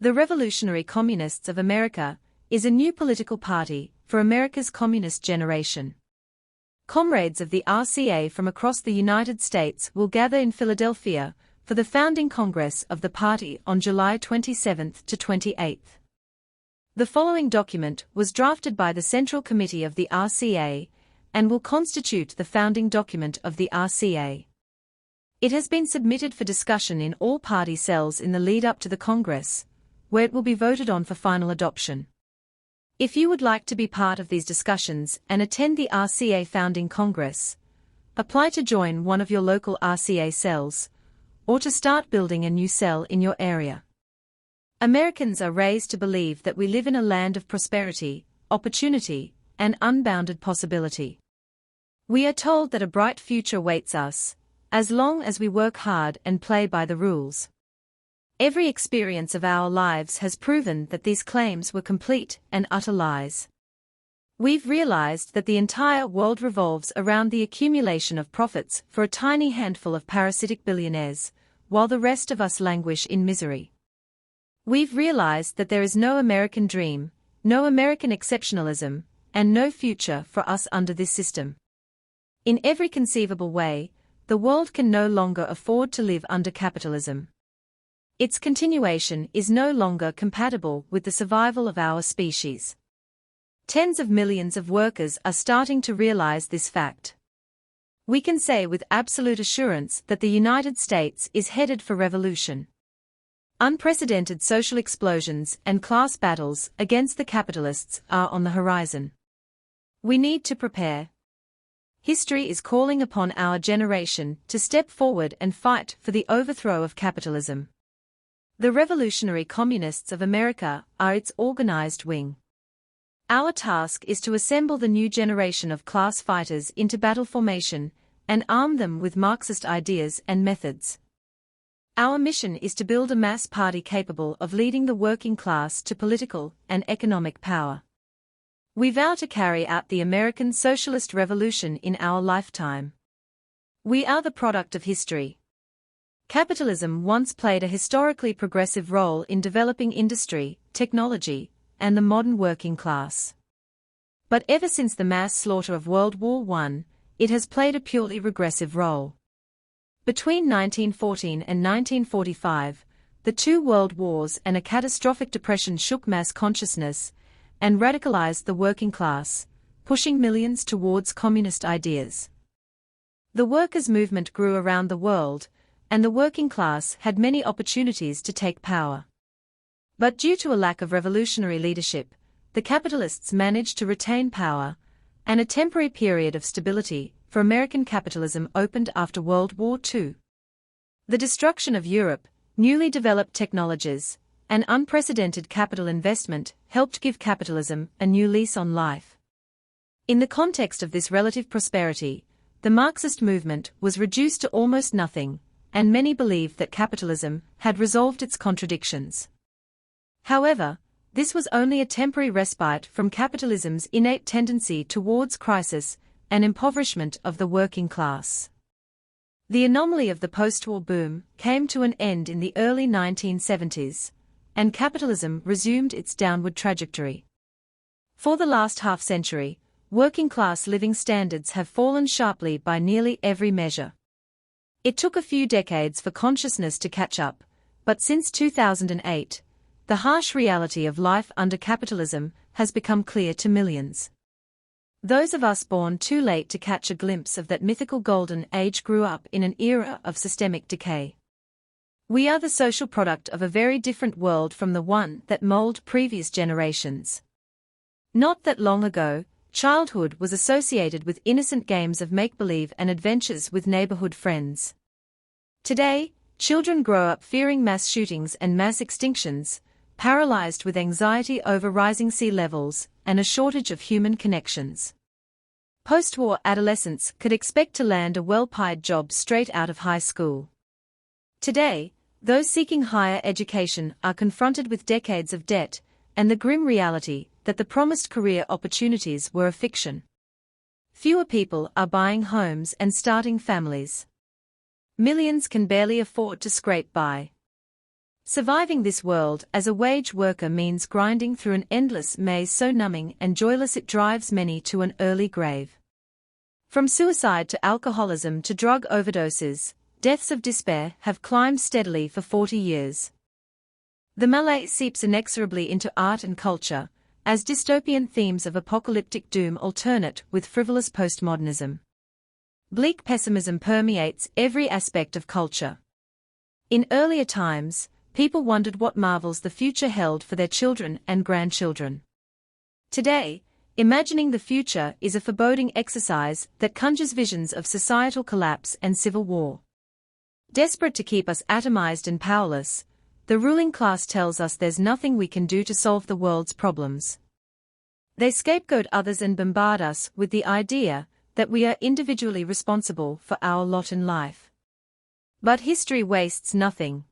The Revolutionary Communists of America is a new political party for America's communist generation. Comrades of the RCA from across the United States will gather in Philadelphia for the founding Congress of the party on July 27 to 28. The following document was drafted by the Central Committee of the RCA and will constitute the founding document of the RCA. It has been submitted for discussion in all party cells in the lead-up to the Congress, where it will be voted on for final adoption. If you would like to be part of these discussions and attend the RCA Founding Congress, apply to join one of your local RCA cells, or to start building a new cell in your area. Americans are raised to believe that we live in a land of prosperity, opportunity, and unbounded possibility. We are told that a bright future waits us, as long as we work hard and play by the rules. Every experience of our lives has proven that these claims were complete and utter lies. We've realized that the entire world revolves around the accumulation of profits for a tiny handful of parasitic billionaires, while the rest of us languish in misery. We've realized that there is no American dream, no American exceptionalism, and no future for us under this system. In every conceivable way, the world can no longer afford to live under capitalism. Its continuation is no longer compatible with the survival of our species. Tens of millions of workers are starting to realize this fact. We can say with absolute assurance that the United States is headed for revolution. Unprecedented social explosions and class battles against the capitalists are on the horizon. We need to prepare. History is calling upon our generation to step forward and fight for the overthrow of capitalism. The Revolutionary Communists of America are its organized wing. Our task is to assemble the new generation of class fighters into battle formation and arm them with Marxist ideas and methods. Our mission is to build a mass party capable of leading the working class to political and economic power. We vow to carry out the American Socialist Revolution in our lifetime. We are the product of history. Capitalism once played a historically progressive role in developing industry, technology, and the modern working class. But ever since the mass slaughter of World War I, it has played a purely regressive role. Between 1914 and 1945, the two world wars and a catastrophic depression shook mass consciousness and radicalized the working class, pushing millions towards communist ideas. The workers' movement grew around the world, and the working class had many opportunities to take power. But due to a lack of revolutionary leadership, the capitalists managed to retain power, and a temporary period of stability for American capitalism opened after World War II. The destruction of Europe, newly developed technologies, and unprecedented capital investment helped give capitalism a new lease on life. In the context of this relative prosperity, the Marxist movement was reduced to almost nothing, and many believed that capitalism had resolved its contradictions. However, this was only a temporary respite from capitalism's innate tendency towards crisis and impoverishment of the working class. The anomaly of the post-war boom came to an end in the early 1970s, and capitalism resumed its downward trajectory. For the last half-century, working-class living standards have fallen sharply by nearly every measure. It took a few decades for consciousness to catch up, but since 2008, the harsh reality of life under capitalism has become clear to millions. Those of us born too late to catch a glimpse of that mythical golden age grew up in an era of systemic decay. We are the social product of a very different world from the one that molded previous generations. Not that long ago, childhood was associated with innocent games of make-believe and adventures with neighborhood friends. Today, children grow up fearing mass shootings and mass extinctions, paralyzed with anxiety over rising sea levels and a shortage of human connections. Post-war adolescents could expect to land a well-paid job straight out of high school. Today, those seeking higher education are confronted with decades of debt and the grim reality that the promised career opportunities were a fiction. Fewer people are buying homes and starting families. Millions can barely afford to scrape by. Surviving this world as a wage worker means grinding through an endless maze so numbing and joyless it drives many to an early grave. From suicide to alcoholism to drug overdoses, deaths of despair have climbed steadily for 40 years. The malaise seeps inexorably into art and culture, as dystopian themes of apocalyptic doom alternate with frivolous postmodernism. Bleak pessimism permeates every aspect of culture. In earlier times, people wondered what marvels the future held for their children and grandchildren. Today, imagining the future is a foreboding exercise that conjures visions of societal collapse and civil war. Desperate to keep us atomized and powerless, the ruling class tells us there's nothing we can do to solve the world's problems. They scapegoat others and bombard us with the idea that we are individually responsible for our lot in life. But history wastes nothing.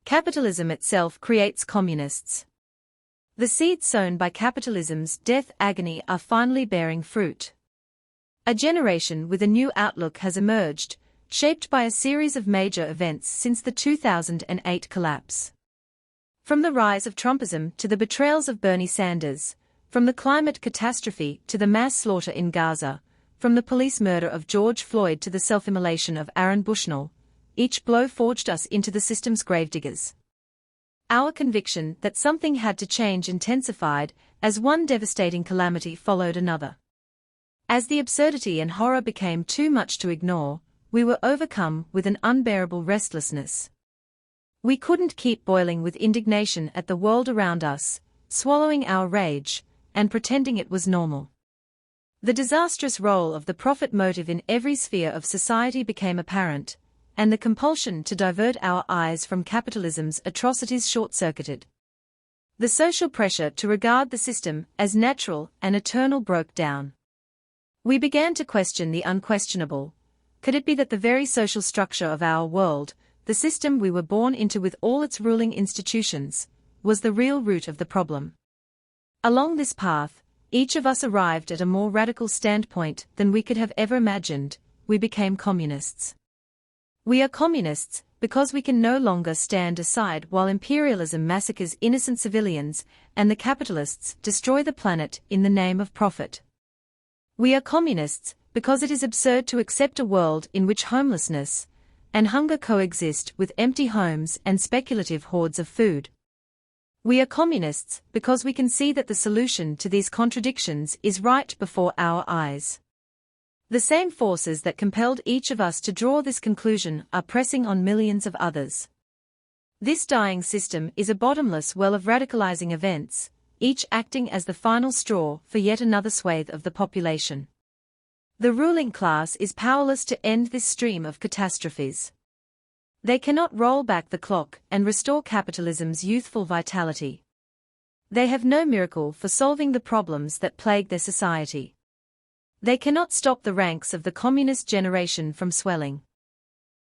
Capitalism itself creates communists. The seeds sown by capitalism's death agony are finally bearing fruit. A generation with a new outlook has emerged, shaped by a series of major events since the 2008 collapse. From the rise of Trumpism to the betrayals of Bernie Sanders, from the climate catastrophe to the mass slaughter in Gaza, from the police murder of George Floyd to the self-immolation of Aaron Bushnell, each blow forged us into the system's gravediggers. Our conviction that something had to change intensified as one devastating calamity followed another. As the absurdity and horror became too much to ignore, we were overcome with an unbearable restlessness. We couldn't keep boiling with indignation at the world around us, swallowing our rage, and pretending it was normal. The disastrous role of the profit motive in every sphere of society became apparent, and the compulsion to divert our eyes from capitalism's atrocities short-circuited. The social pressure to regard the system as natural and eternal broke down. We began to question the unquestionable. Could it be that the very social structure of our world, the system we were born into with all its ruling institutions, was the real root of the problem? Along this path, each of us arrived at a more radical standpoint than we could have ever imagined. We became communists. We are communists because we can no longer stand aside while imperialism massacres innocent civilians and the capitalists destroy the planet in the name of profit. We are communists because it is absurd to accept a world in which homelessness and hunger coexist with empty homes and speculative hoards of food. We are communists because we can see that the solution to these contradictions is right before our eyes. The same forces that compelled each of us to draw this conclusion are pressing on millions of others. This dying system is a bottomless well of radicalizing events, each acting as the final straw for yet another swathe of the population. The ruling class is powerless to end this stream of catastrophes. They cannot roll back the clock and restore capitalism's youthful vitality. They have no miracle for solving the problems that plague their society. They cannot stop the ranks of the communist generation from swelling.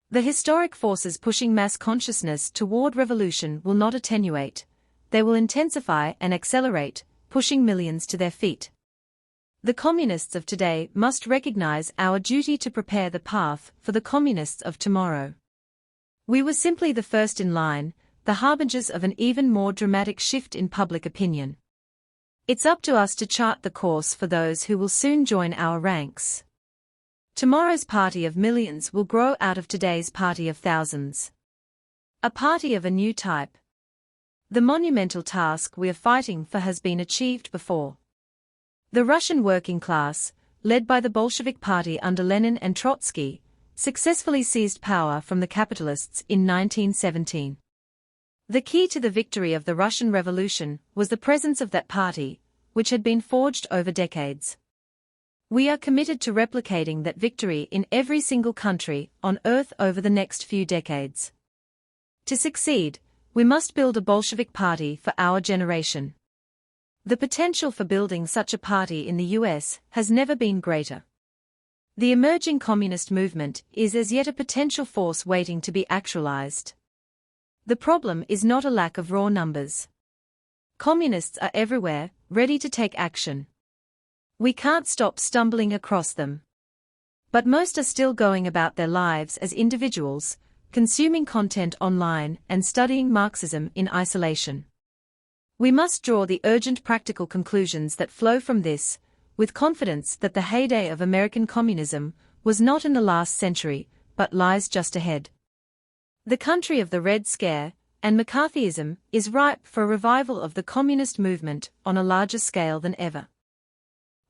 The historic forces pushing mass consciousness toward revolution will not attenuate, they will intensify and accelerate, pushing millions to their feet. The communists of today must recognize our duty to prepare the path for the communists of tomorrow. We were simply the first in line, the harbingers of an even more dramatic shift in public opinion. It's up to us to chart the course for those who will soon join our ranks. Tomorrow's party of millions will grow out of today's party of thousands. A party of a new type. The monumental task we are fighting for has been achieved before. The Russian working class, led by the Bolshevik Party under Lenin and Trotsky, successfully seized power from the capitalists in 1917. The key to the victory of the Russian Revolution was the presence of that party, which had been forged over decades. We are committed to replicating that victory in every single country on Earth over the next few decades. To succeed, we must build a Bolshevik party for our generation. The potential for building such a party in the US has never been greater. The emerging communist movement is as yet a potential force waiting to be actualized. The problem is not a lack of raw numbers. Communists are everywhere, ready to take action. We can't stop stumbling across them. But most are still going about their lives as individuals, consuming content online and studying Marxism in isolation. We must draw the urgent practical conclusions that flow from this, with confidence that the heyday of American communism was not in the last century, but lies just ahead. The country of the Red Scare and McCarthyism is ripe for a revival of the communist movement on a larger scale than ever.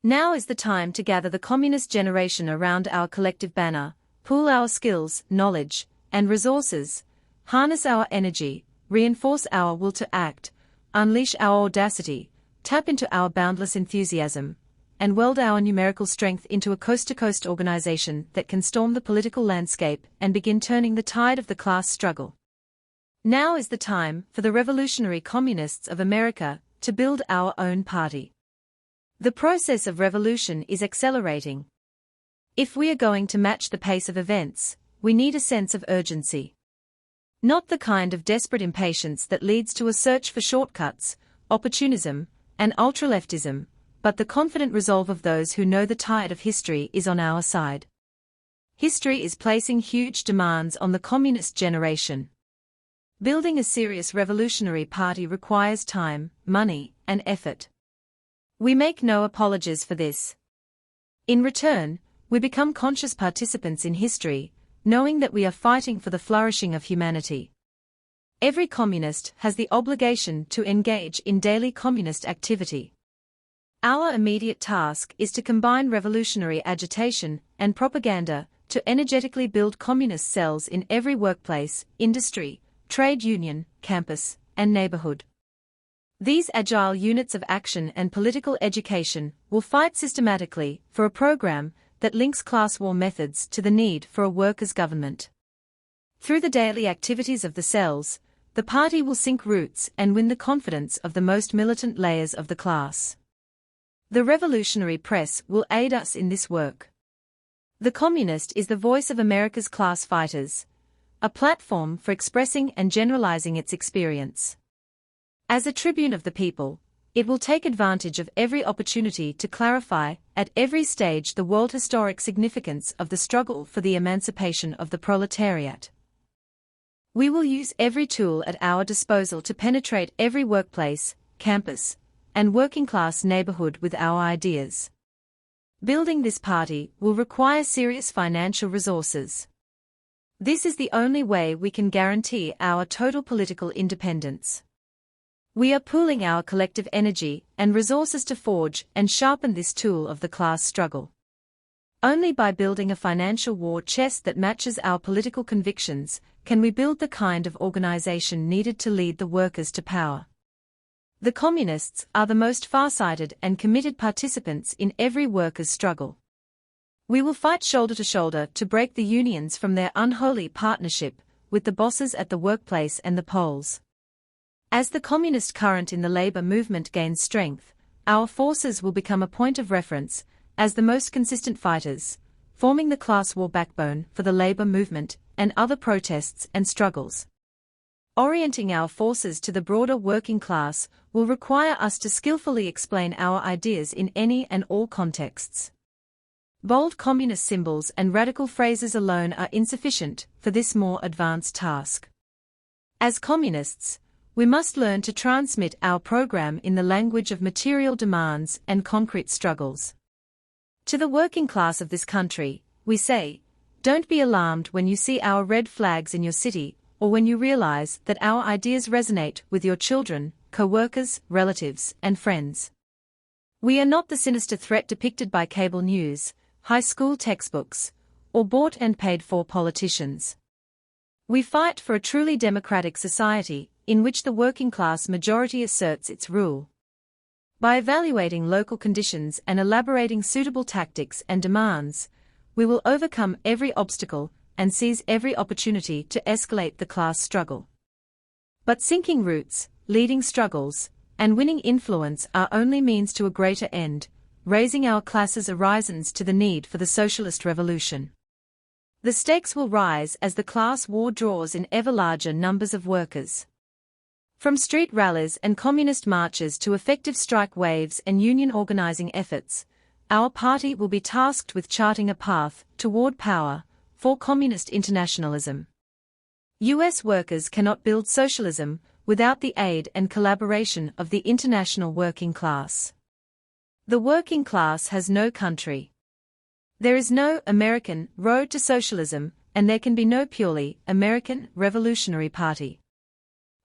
Now is the time to gather the communist generation around our collective banner, pool our skills, knowledge, and resources, harness our energy, reinforce our will to act, unleash our audacity, tap into our boundless enthusiasm, and weld our numerical strength into a coast-to-coast organization that can storm the political landscape and begin turning the tide of the class struggle. Now is the time for the revolutionary communists of America to build our own party. The process of revolution is accelerating. If we are going to match the pace of events, we need a sense of urgency. Not the kind of desperate impatience that leads to a search for shortcuts, opportunism, and ultraleftism, but the confident resolve of those who know the tide of history is on our side. History is placing huge demands on the communist generation. Building a serious revolutionary party requires time, money, and effort. We make no apologies for this. In return, we become conscious participants in history, knowing that we are fighting for the flourishing of humanity. Every communist has the obligation to engage in daily communist activity. Our immediate task is to combine revolutionary agitation and propaganda to energetically build communist cells in every workplace, industry, trade union, campus, and neighborhood. These agile units of action and political education will fight systematically for a program that links class war methods to the need for a workers' government. Through the daily activities of the cells, the party will sink roots and win the confidence of the most militant layers of the class. The revolutionary press will aid us in this work. The Communist is the voice of America's class fighters, a platform for expressing and generalizing its experience. As a tribune of the people, it will take advantage of every opportunity to clarify, at every stage, the world-historic significance of the struggle for the emancipation of the proletariat. We will use every tool at our disposal to penetrate every workplace, campus, and working-class neighborhood with our ideas. Building this party will require serious financial resources. This is the only way we can guarantee our total political independence. We are pooling our collective energy and resources to forge and sharpen this tool of the class struggle. Only by building a financial war chest that matches our political convictions can we build the kind of organization needed to lead the workers to power. The Communists are the most far-sighted and committed participants in every workers' struggle. We will fight shoulder to shoulder to break the unions from their unholy partnership with the bosses at the workplace and the polls. As the communist current in the labor movement gains strength, our forces will become a point of reference as the most consistent fighters, forming the class war backbone for the labor movement and other protests and struggles. Orienting our forces to the broader working class will require us to skillfully explain our ideas in any and all contexts. Bold communist symbols and radical phrases alone are insufficient for this more advanced task. As communists, we must learn to transmit our program in the language of material demands and concrete struggles. To the working class of this country, we say, don't be alarmed when you see our red flags in your city, or when you realize that our ideas resonate with your children, co-workers, relatives, and friends. We are not the sinister threat depicted by cable news, high school textbooks, or bought and paid for politicians. We fight for a truly democratic society, in which the working class majority asserts its rule. By evaluating local conditions and elaborating suitable tactics and demands, we will overcome every obstacle and seize every opportunity to escalate the class struggle. But sinking roots, leading struggles, and winning influence are only means to a greater end, raising our class's horizons to the need for the socialist revolution. The stakes will rise as the class war draws in ever larger numbers of workers. From street rallies and communist marches to effective strike waves and union organizing efforts, our party will be tasked with charting a path toward power for communist internationalism. U.S. workers cannot build socialism without the aid and collaboration of the international working class. The working class has no country. There is no American road to socialism, and there can be no purely American Revolutionary Party.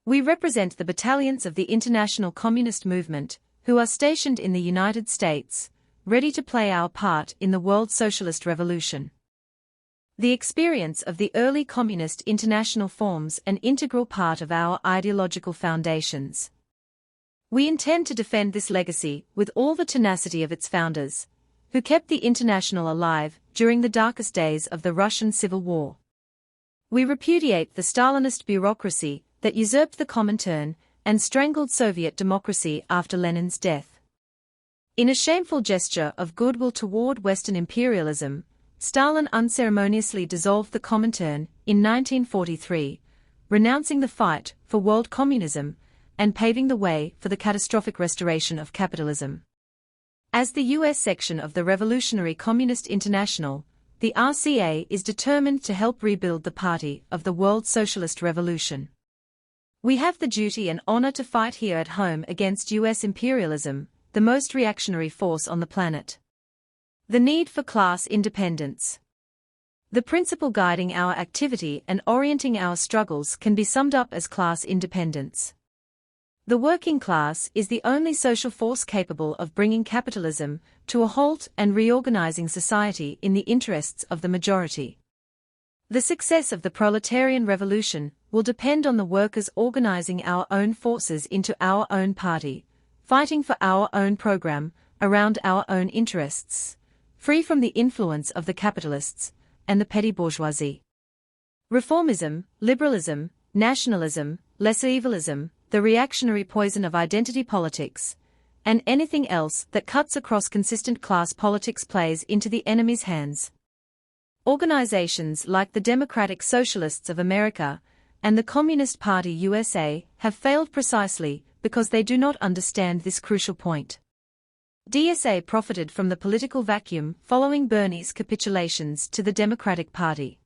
We represent the battalions of the international communist movement, who are stationed in the United States, ready to play our part in the world socialist revolution. The experience of the early communist international forms an integral part of our ideological foundations. We intend to defend this legacy with all the tenacity of its founders, who kept the International alive during the darkest days of the Russian Civil War. We repudiate the Stalinist bureaucracy that usurped the Comintern and strangled Soviet democracy after Lenin's death. In a shameful gesture of goodwill toward Western imperialism, Stalin unceremoniously dissolved the Comintern in 1943, renouncing the fight for world communism and paving the way for the catastrophic restoration of capitalism. As the U.S. section of the Revolutionary Communist International, the RCA is determined to help rebuild the party of the world socialist revolution. We have the duty and honor to fight here at home against U.S. imperialism, the most reactionary force on the planet. The need for class independence. The principle guiding our activity and orienting our struggles can be summed up as class independence. The working class is the only social force capable of bringing capitalism to a halt and reorganizing society in the interests of the majority. The success of the proletarian revolution will depend on the workers organizing our own forces into our own party, fighting for our own program, around our own interests, free from the influence of the capitalists and the petty bourgeoisie. Reformism, liberalism, nationalism, lesser-evilism, the reactionary poison of identity politics, and anything else that cuts across consistent class politics plays into the enemy's hands. Organizations like the Democratic Socialists of America and the Communist Party USA have failed precisely because they do not understand this crucial point. DSA profited from the political vacuum following Bernie's capitulations to the Democratic Party.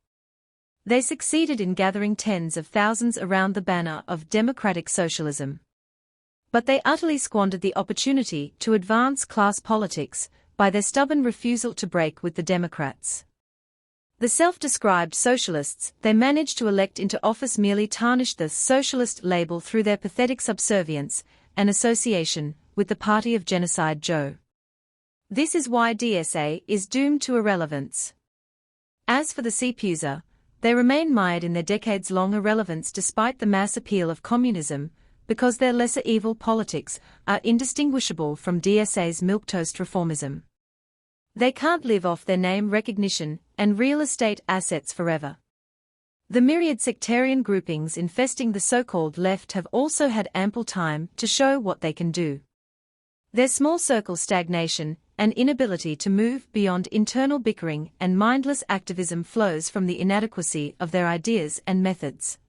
They succeeded in gathering tens of thousands around the banner of democratic socialism. But they utterly squandered the opportunity to advance class politics by their stubborn refusal to break with the Democrats. The self-described socialists they managed to elect into office merely tarnished the socialist label through their pathetic subservience and association with the Party of Genocide Joe. This is why DSA is doomed to irrelevance. As for the CPUSA, they remain mired in their decades-long irrelevance despite the mass appeal of communism, because their lesser evil politics are indistinguishable from DSA's milquetoast reformism. They can't live off their name recognition and real estate assets forever. The myriad sectarian groupings infesting the so-called left have also had ample time to show what they can do. Their small circle stagnation and inability to move beyond internal bickering and mindless activism flows from the inadequacy of their ideas and methods.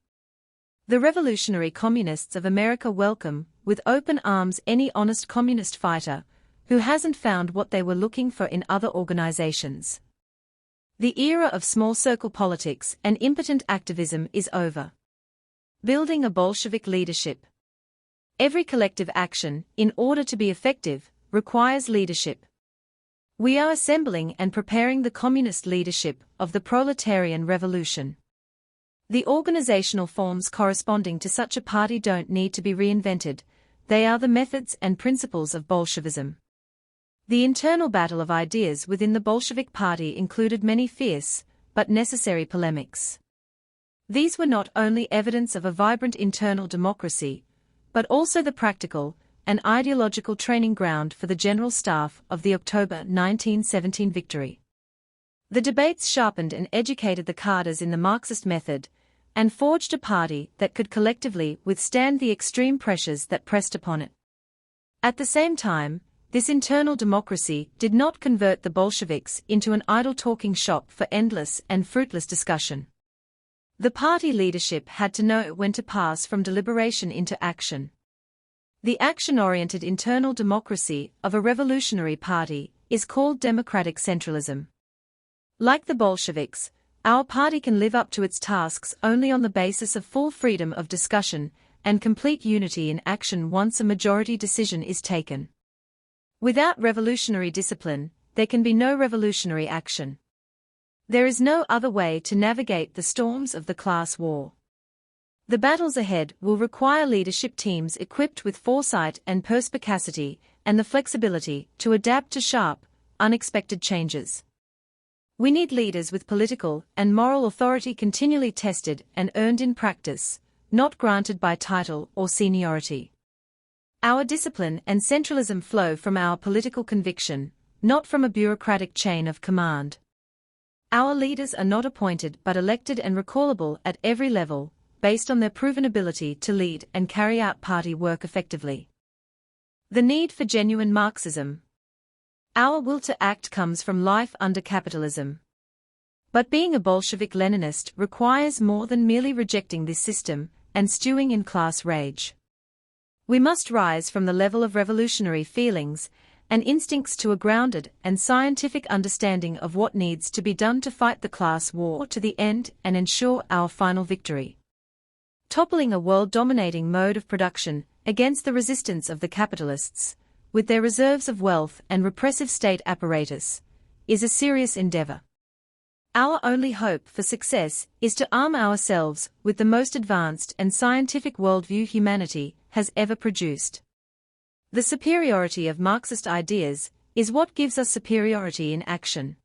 The revolutionary communists of America welcome, with open arms, any honest communist fighter who hasn't found what they were looking for in other organizations. The era of small circle politics and impotent activism is over. Building a Bolshevik leadership. Every collective action, in order to be effective, requires leadership. We are assembling and preparing the communist leadership of the proletarian revolution. The organizational forms corresponding to such a party don't need to be reinvented, they are the methods and principles of Bolshevism. The internal battle of ideas within the Bolshevik Party included many fierce, but necessary polemics. These were not only evidence of a vibrant internal democracy, but also the practical and ideological training ground for the General Staff of the October 1917 victory. The debates sharpened and educated the cadres in the Marxist method, and forged a party that could collectively withstand the extreme pressures that pressed upon it. At the same time, this internal democracy did not convert the Bolsheviks into an idle talking shop for endless and fruitless discussion. The party leadership had to know when to pass from deliberation into action. The action-oriented internal democracy of a revolutionary party is called democratic centralism. Like the Bolsheviks, Our party can live up to its tasks only on the basis of full freedom of discussion and complete unity in action once a majority decision is taken. Without revolutionary discipline, there can be no revolutionary action. There is no other way to navigate the storms of the class war. The battles ahead will require leadership teams equipped with foresight and perspicacity and the flexibility to adapt to sharp, unexpected changes. We need leaders with political and moral authority continually tested and earned in practice, not granted by title or seniority. Our discipline and centralism flow from our political conviction, not from a bureaucratic chain of command. Our leaders are not appointed but elected and recallable at every level, based on their proven ability to lead and carry out party work effectively. The need for genuine Marxism. Our will to act comes from life under capitalism. But being a Bolshevik-Leninist requires more than merely rejecting this system and stewing in class rage. We must rise from the level of revolutionary feelings and instincts to a grounded and scientific understanding of what needs to be done to fight the class war to the end and ensure our final victory. Toppling a world-dominating mode of production against the resistance of the capitalists, with their reserves of wealth and repressive state apparatus, is a serious endeavor. Our only hope for success is to arm ourselves with the most advanced and scientific worldview humanity has ever produced. The superiority of Marxist ideas is what gives us superiority in action.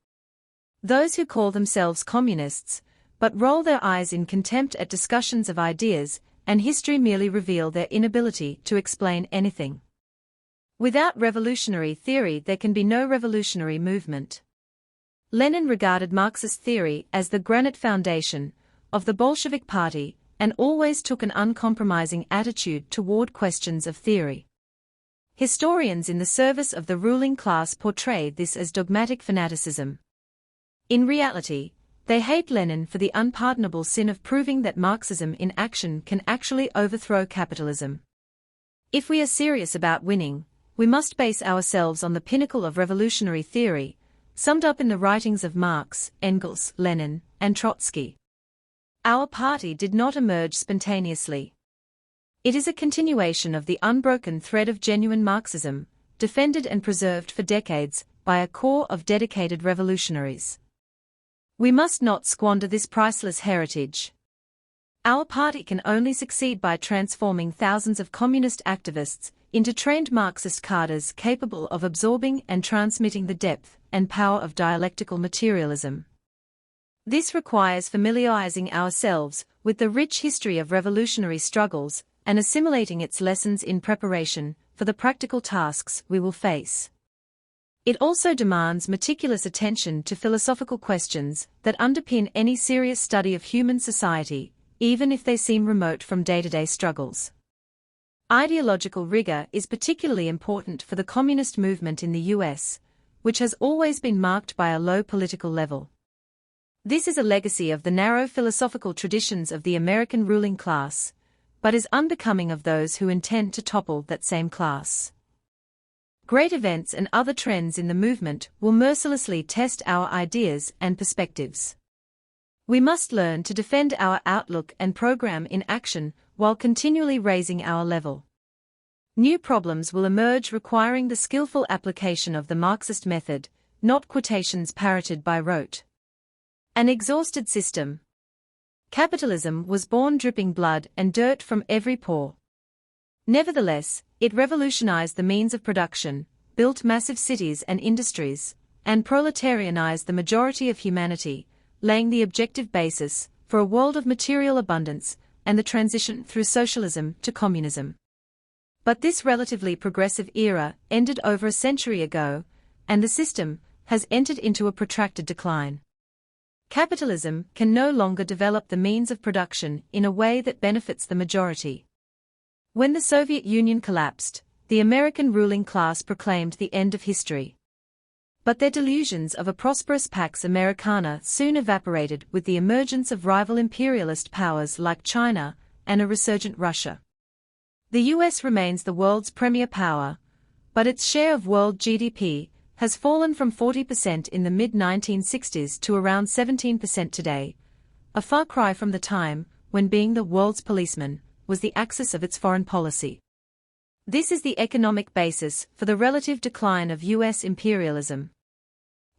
Those who call themselves communists, but roll their eyes in contempt at discussions of ideas and history merely reveal their inability to explain anything. Without revolutionary theory there can be no revolutionary movement. Lenin regarded Marxist theory as the granite foundation of the Bolshevik Party and always took an uncompromising attitude toward questions of theory. Historians in the service of the ruling class portray this as dogmatic fanaticism. In reality, they hate Lenin for the unpardonable sin of proving that Marxism in action can actually overthrow capitalism. If we are serious about winning, we must base ourselves on the pinnacle of revolutionary theory, summed up in the writings of Marx, Engels, Lenin, and Trotsky. Our party did not emerge spontaneously. It is a continuation of the unbroken thread of genuine Marxism, defended and preserved for decades by a core of dedicated revolutionaries. We must not squander this priceless heritage. Our party can only succeed by transforming thousands of communist activists into trained Marxist cadres capable of absorbing and transmitting the depth and power of dialectical materialism. This requires familiarizing ourselves with the rich history of revolutionary struggles and assimilating its lessons in preparation for the practical tasks we will face. It also demands meticulous attention to philosophical questions that underpin any serious study of human society, even if they seem remote from day-to-day struggles. Ideological rigor is particularly important for the communist movement in the US, which has always been marked by a low political level. This is a legacy of the narrow philosophical traditions of the American ruling class, but is unbecoming of those who intend to topple that same class. Great events and other trends in the movement will mercilessly test our ideas and perspectives. We must learn to defend our outlook and program in action while continually raising our level. New problems will emerge requiring the skillful application of the Marxist method, not quotations parroted by rote. An exhausted system. Capitalism was born dripping blood and dirt from every pore. Nevertheless, it revolutionized the means of production, built massive cities and industries, and proletarianized the majority of humanity, laying the objective basis for a world of material abundance and the transition through socialism to communism. But this relatively progressive era ended over a century ago, and the system has entered into a protracted decline. Capitalism can no longer develop the means of production in a way that benefits the majority. When the Soviet Union collapsed, the American ruling class proclaimed the end of history. But their delusions of a prosperous Pax Americana soon evaporated with the emergence of rival imperialist powers like China and a resurgent Russia. The US remains the world's premier power, but its share of world GDP has fallen from 40% in the mid-1960s to around 17% today, a far cry from the time when being the world's policeman was the axis of its foreign policy. This is the economic basis for the relative decline of U.S. imperialism.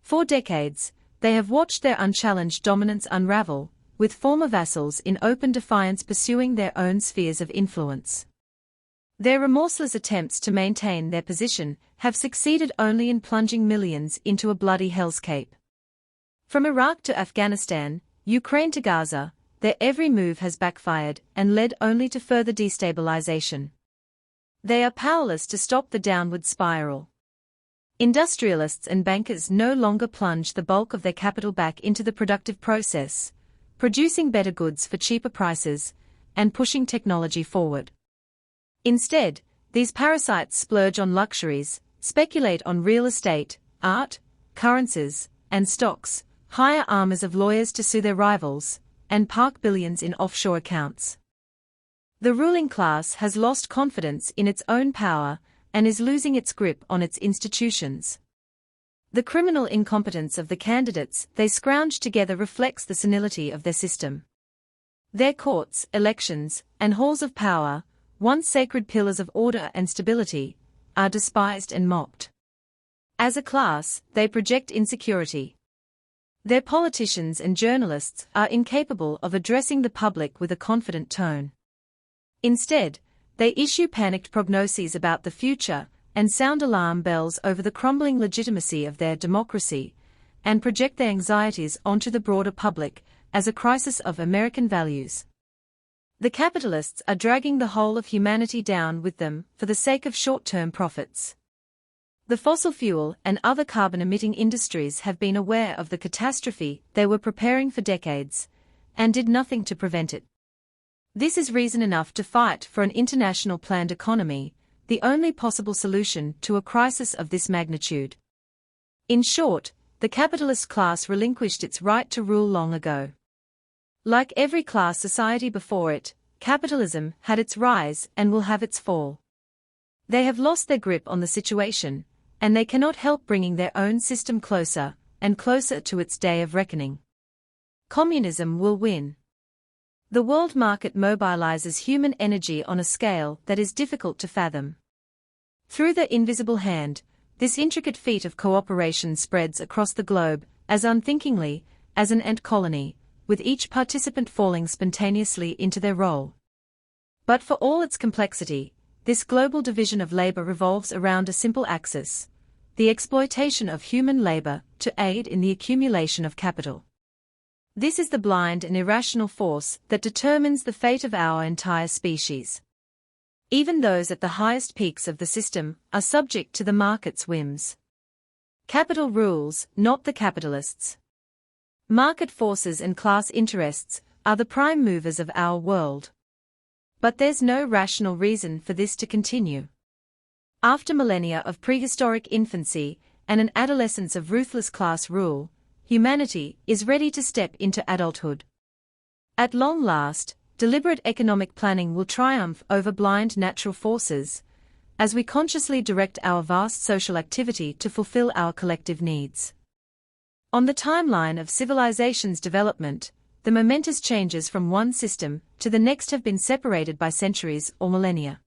For decades, they have watched their unchallenged dominance unravel, with former vassals in open defiance pursuing their own spheres of influence. Their remorseless attempts to maintain their position have succeeded only in plunging millions into a bloody hellscape. From Iraq to Afghanistan, Ukraine to Gaza, their every move has backfired and led only to further destabilization. They are powerless to stop the downward spiral. Industrialists and bankers no longer plunge the bulk of their capital back into the productive process, producing better goods for cheaper prices, and pushing technology forward. Instead, these parasites splurge on luxuries, speculate on real estate, art, currencies, and stocks, hire armies of lawyers to sue their rivals, and park billions in offshore accounts. The ruling class has lost confidence in its own power and is losing its grip on its institutions. The criminal incompetence of the candidates they scrounge together reflects the senility of their system. Their courts, elections, and halls of power, once sacred pillars of order and stability, are despised and mocked. As a class, they project insecurity. Their politicians and journalists are incapable of addressing the public with a confident tone. Instead, they issue panicked prognoses about the future and sound alarm bells over the crumbling legitimacy of their democracy, and project their anxieties onto the broader public as a crisis of American values. The capitalists are dragging the whole of humanity down with them for the sake of short-term profits. The fossil fuel and other carbon-emitting industries have been aware of the catastrophe they were preparing for decades, and did nothing to prevent it. This is reason enough to fight for an international planned economy, the only possible solution to a crisis of this magnitude. In short, the capitalist class relinquished its right to rule long ago. Like every class society before it, capitalism had its rise and will have its fall. They have lost their grip on the situation, and they cannot help bringing their own system closer and closer to its day of reckoning. Communism will win. The world market mobilizes human energy on a scale that is difficult to fathom. Through the invisible hand, this intricate feat of cooperation spreads across the globe as unthinkingly as an ant colony, with each participant falling spontaneously into their role. But for all its complexity, this global division of labor revolves around a simple axis: the exploitation of human labor to aid in the accumulation of capital. This is the blind and irrational force that determines the fate of our entire species. Even those at the highest peaks of the system are subject to the market's whims. Capital rules, not the capitalists. Market forces and class interests are the prime movers of our world. But there's no rational reason for this to continue. After millennia of prehistoric infancy and an adolescence of ruthless class rule, humanity is ready to step into adulthood. At long last, deliberate economic planning will triumph over blind natural forces, as we consciously direct our vast social activity to fulfill our collective needs. On the timeline of civilization's development, the momentous changes from one system to the next have been separated by centuries or millennia.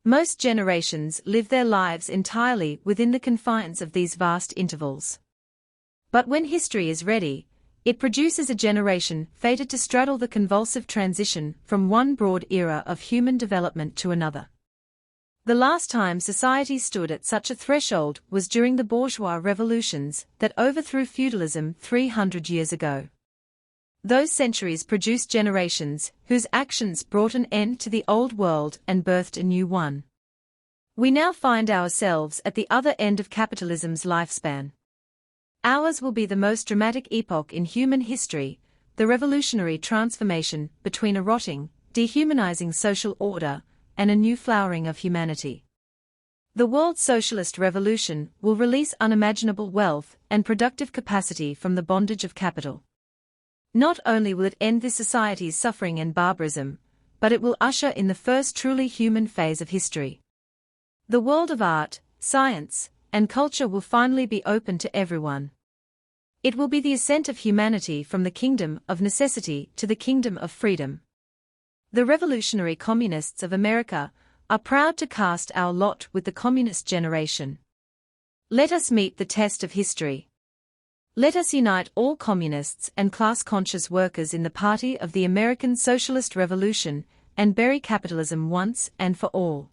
Most generations live their lives entirely within the confines of these vast intervals. But when history is ready, it produces a generation fated to straddle the convulsive transition from one broad era of human development to another. The last time society stood at such a threshold was during the bourgeois revolutions that overthrew feudalism 300 years ago. Those centuries produced generations whose actions brought an end to the old world and birthed a new one. We now find ourselves at the other end of capitalism's lifespan. Ours will be the most dramatic epoch in human history, the revolutionary transformation between a rotting, dehumanizing social order and a new flowering of humanity. The world socialist revolution will release unimaginable wealth and productive capacity from the bondage of capital. Not only will it end this society's suffering and barbarism, but it will usher in the first truly human phase of history. The world of art, science, and culture will finally be open to everyone. It will be the ascent of humanity from the kingdom of necessity to the kingdom of freedom. The revolutionary communists of America are proud to cast our lot with the communist generation. Let us meet the test of history. Let us unite all communists and class-conscious workers in the party of the American Socialist Revolution and bury capitalism once and for all.